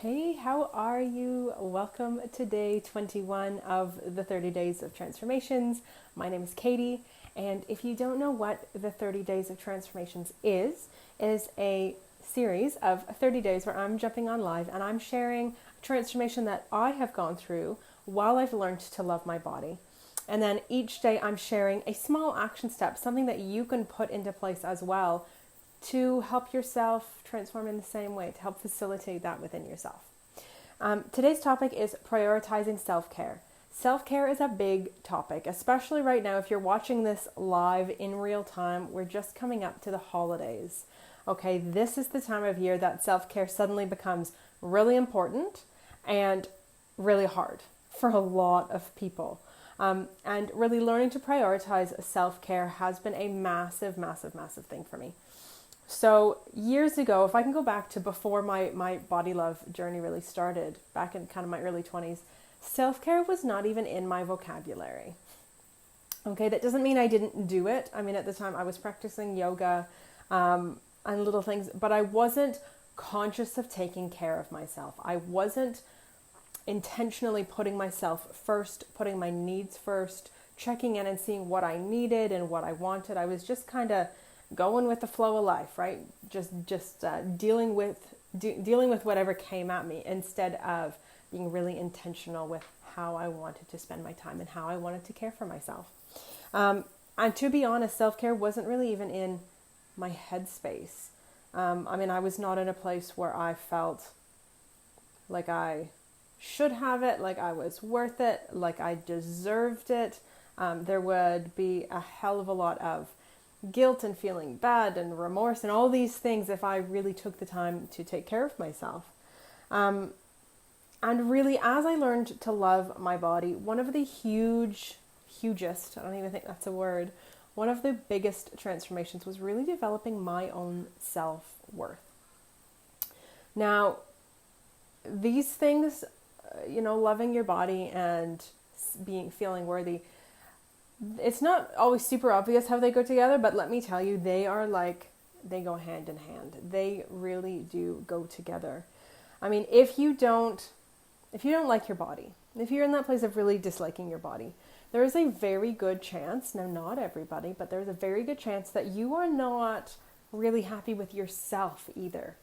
Hey, how are you? Welcome to day 21 of the 30 Days of Transformations. My name is Katie, and if you don't know what the 30 Days of Transformations is a series of 30 days where I'm jumping on live and I'm sharing a transformation that I have gone through while I've learned to love my body. And then each day I'm sharing a small action step, something that you can put into place as well to help yourself transform in the same way, to help facilitate that within yourself. Today's topic is prioritizing self-care. Self-care is a big topic, especially right now if you're watching this live in real time. We're just coming up to the holidays. Okay, this is the time of year that self-care suddenly becomes really important and really hard for a lot of people. And really learning to prioritize self-care has been a massive, massive, massive thing for me. So years ago, if I can go back to before my body love journey really started, back in kind of my early 20s, self-care was not even in my vocabulary. Okay, that doesn't mean I didn't do it. I mean, at the time I was practicing yoga and little things, but I wasn't conscious of taking care of myself. I wasn't intentionally putting myself first, putting my needs first, checking in and seeing what I needed and what I wanted. I was just kind of going with the flow of life, right? Just dealing with whatever came at me instead of being really intentional with how I wanted to spend my time and how I wanted to care for myself. And to be honest, self-care wasn't really even in my headspace. I was not in a place where I felt like I should have it, like I was worth it, like I deserved it. There would be a hell of a lot of guilt and feeling bad and remorse and all these things if I really took the time to take care of myself. And really, as I learned to love my body, one of the hugest, I don't even think that's a word, one of the biggest transformations was really developing my own self-worth. Now, these things, loving your body and feeling worthy, it's not always super obvious how they go together, but let me tell you, they go hand in hand. They really do go together. I mean, if you don't like your body, if you're in that place of really disliking your body, there is a very good chance, now not everybody, but there's a very good chance that you are not really happy with yourself either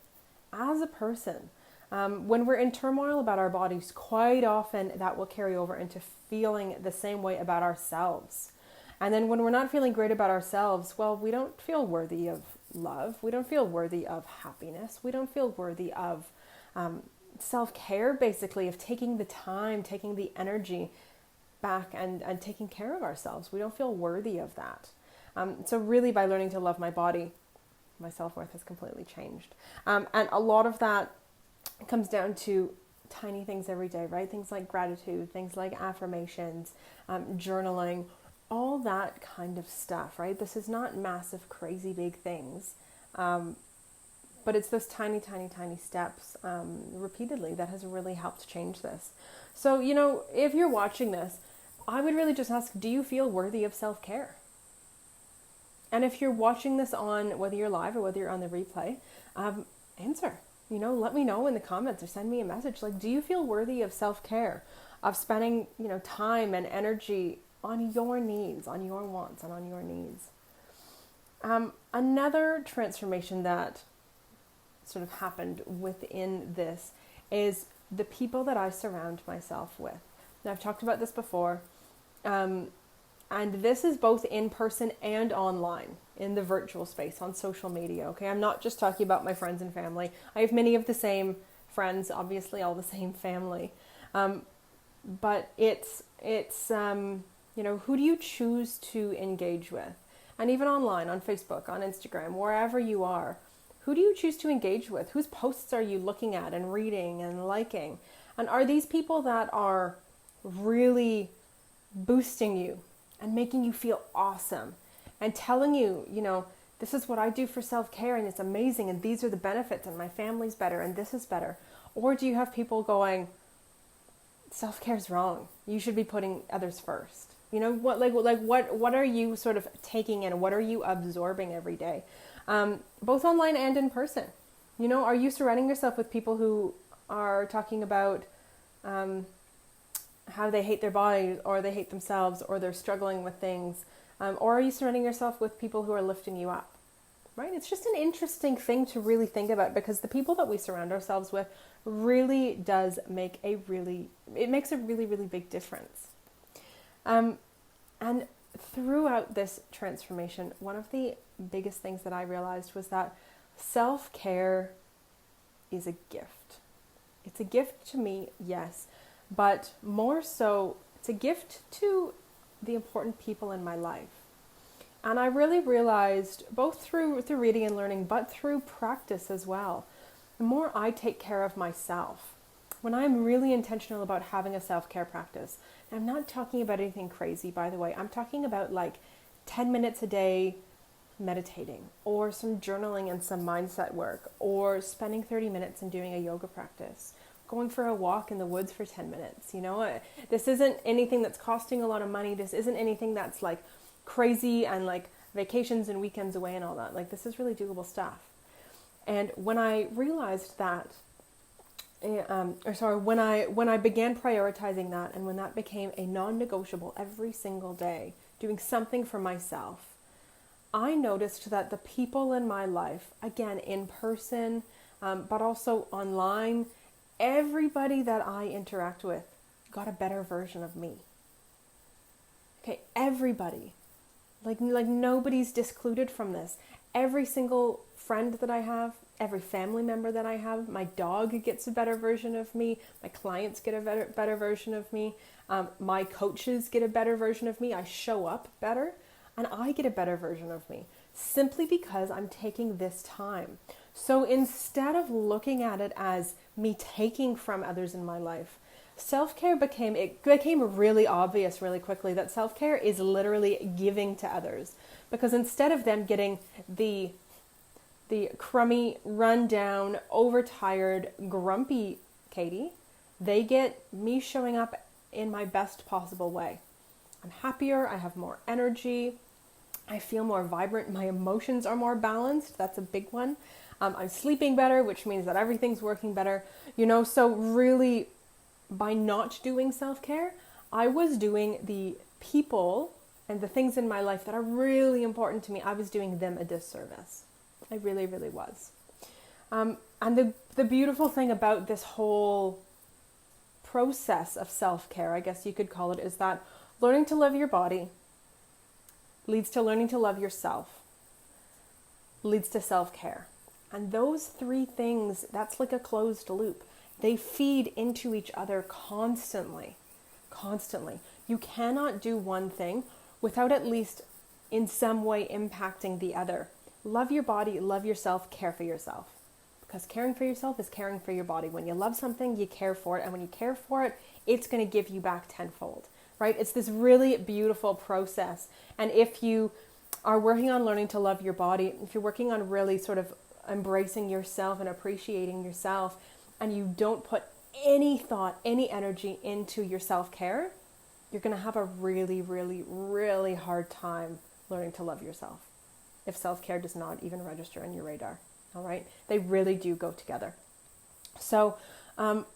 as a person. When we're in turmoil about our bodies, quite often that will carry over into feeling the same way about ourselves. And then when we're not feeling great about ourselves, well, we don't feel worthy of love. We don't feel worthy of happiness. We don't feel worthy of self-care, basically, of taking the time, taking the energy back and taking care of ourselves. We don't feel worthy of that. So really, by learning to love my body, my self-worth has completely changed. And a lot of that comes down to tiny things every day, right? Things like gratitude, things like affirmations, journaling, all that kind of stuff, right? This is not massive, crazy big things, but it's those tiny, tiny, tiny steps repeatedly that has really helped change this. So, if you're watching this, I would really just ask, do you feel worthy of self-care? And if you're watching this on, whether you're live or whether you're on the replay, answer. Let me know in the comments or send me a message. Like, do you feel worthy of self-care, of spending, time and energy on your needs, on your wants, and on your needs? Another transformation that sort of happened within this is the people that I surround myself with. Now, I've talked about this before, and this is both in person and online, in the virtual space, on social media, okay? I'm not just talking about my friends and family. I have many of the same friends, obviously all the same family. But it's who do you choose to engage with? And even online, on Facebook, on Instagram, wherever you are, who do you choose to engage with? Whose posts are you looking at and reading and liking? And are these people that are really boosting you and making you feel awesome and telling you, this is what I do for self-care and it's amazing and these are the benefits and my family's better and this is better? Or do you have people going, self-care is wrong. You should be putting others first. What are you sort of taking in? What are you absorbing every day? Both online and in person. Are you surrounding yourself with people who are talking about how they hate their bodies, or they hate themselves, or they're struggling with things? Or are you surrounding yourself with people who are lifting you up? Right? It's just an interesting thing to really think about, because the people that we surround ourselves with really does make it makes a really, really big difference. And throughout this transformation, one of the biggest things that I realized was that self-care is a gift. It's a gift to me, yes, but more so, it's a gift to the important people in my life. And I really realized, both through reading and learning, but through practice as well, the more I take care of myself, when I'm really intentional about having a self-care practice, and I'm not talking about anything crazy, by the way, I'm talking about like 10 minutes a day meditating, or some journaling and some mindset work, or spending 30 minutes and doing a yoga practice, going for a walk in the woods for 10 minutes. You know, this isn't anything that's costing a lot of money. This isn't anything that's like crazy and like vacations and weekends away and all that. Like, this is really doable stuff. And when I realized that, when I began prioritizing that, and when that became a non-negotiable every single day, doing something for myself, I noticed that the people in my life, again, in person, but also online, everybody that I interact with got a better version of me. Okay, everybody. Like nobody's discluded from this. Every single friend that I have, every family member that I have, my dog gets a better version of me, my clients get a better version of me, my coaches get a better version of me, I show up better, and I get a better version of me, simply because I'm taking this time. So instead of looking at it as me taking from others in my life, self-care became really obvious really quickly that self-care is literally giving to others. Because instead of them getting the crummy, run-down, overtired, grumpy Katie, they get me showing up in my best possible way. I'm happier, I have more energy, I feel more vibrant, my emotions are more balanced, that's a big one. I'm sleeping better, which means that everything's working better. So really, by not doing self-care, I was doing the people and the things in my life that are really important to me, I was doing them a disservice. I really, really was. And the beautiful thing about this whole process of self-care, I guess you could call it, is that learning to love your body leads to learning to love yourself, leads to self-care. And those three things, that's like a closed loop. They feed into each other constantly. You cannot do one thing without at least in some way impacting the other. Love your body, love yourself, care for yourself. Because caring for yourself is caring for your body. When you love something, you care for it. And when you care for it, it's going to give you back tenfold, right? It's this really beautiful process. And if you are working on learning to love your body, if you're working on really sort of embracing yourself and appreciating yourself, and you don't put any thought, any energy into your self-care, you're going to have a really, really, really hard time learning to love yourself if self-care does not even register on your radar. All right? They really do go together. So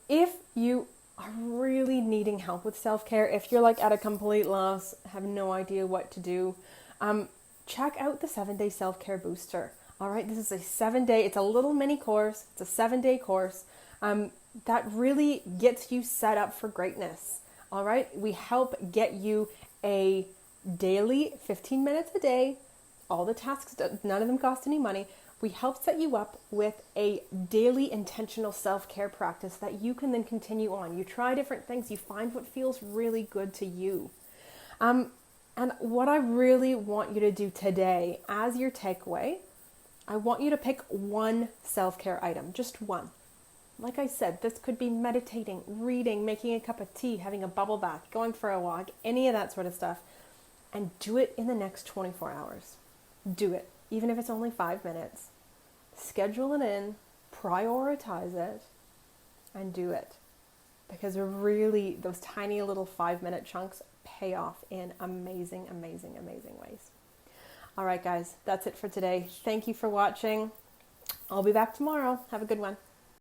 if you are really needing help with self-care, if you're like at a complete loss, have no idea what to do, check out the 7-day self-care booster. All right, this is a 7-day, it's a little mini course, it's a 7-day course that really gets you set up for greatness. All right, we help get you a daily 15 minutes a day, all the tasks, none of them cost any money. We help set you up with a daily intentional self-care practice that you can then continue on. You try different things, you find what feels really good to you. And what I really want you to do today as your takeaway, I want you to pick one self-care item, just one. Like I said, this could be meditating, reading, making a cup of tea, having a bubble bath, going for a walk, any of that sort of stuff. And do it in the next 24 hours. Do it, even if it's only 5 minutes. Schedule it in, prioritize it, and do it. Because really, those tiny little 5-minute chunks pay off in amazing, amazing, amazing ways. All right, guys, that's it for today. Thank you for watching. I'll be back tomorrow. Have a good one.